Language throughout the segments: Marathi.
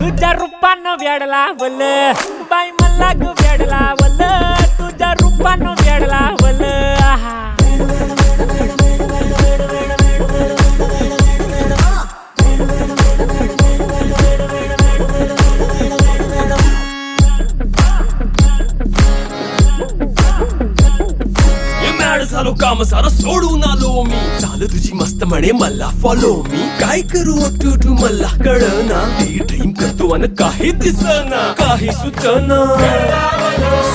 तुझ्या रूपानं वेड लावल बाई मला ग वेड लावल तुझ्या रूपानं वेड लावल झालो काम सारं सोडून आलो मी चाल तुझी मस्त म्हणे मला फॉलो मी काय करू टू मला कळना ती ड्रीम करतो अन काही दिसना काही सुचना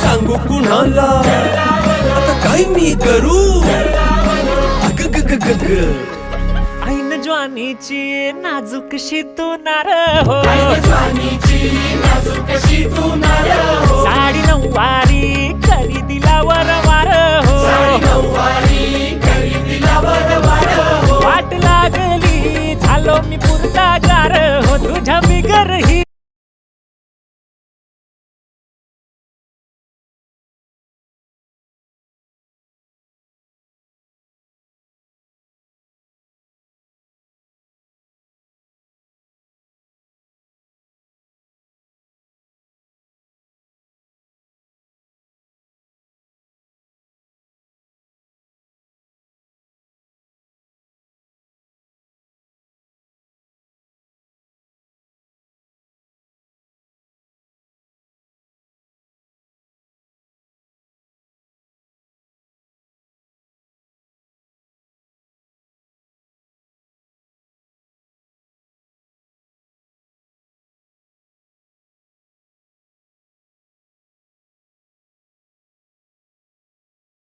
सांगू कुणाला आता काय मी करू अग ग ग ग ग ऐन ज्वानीची नाजूकशी तू नार हो साडी नऊवारी करी दिला वरवार हो वाट लागली झालो मी पुरता गार हो तुझ्या बिगर ही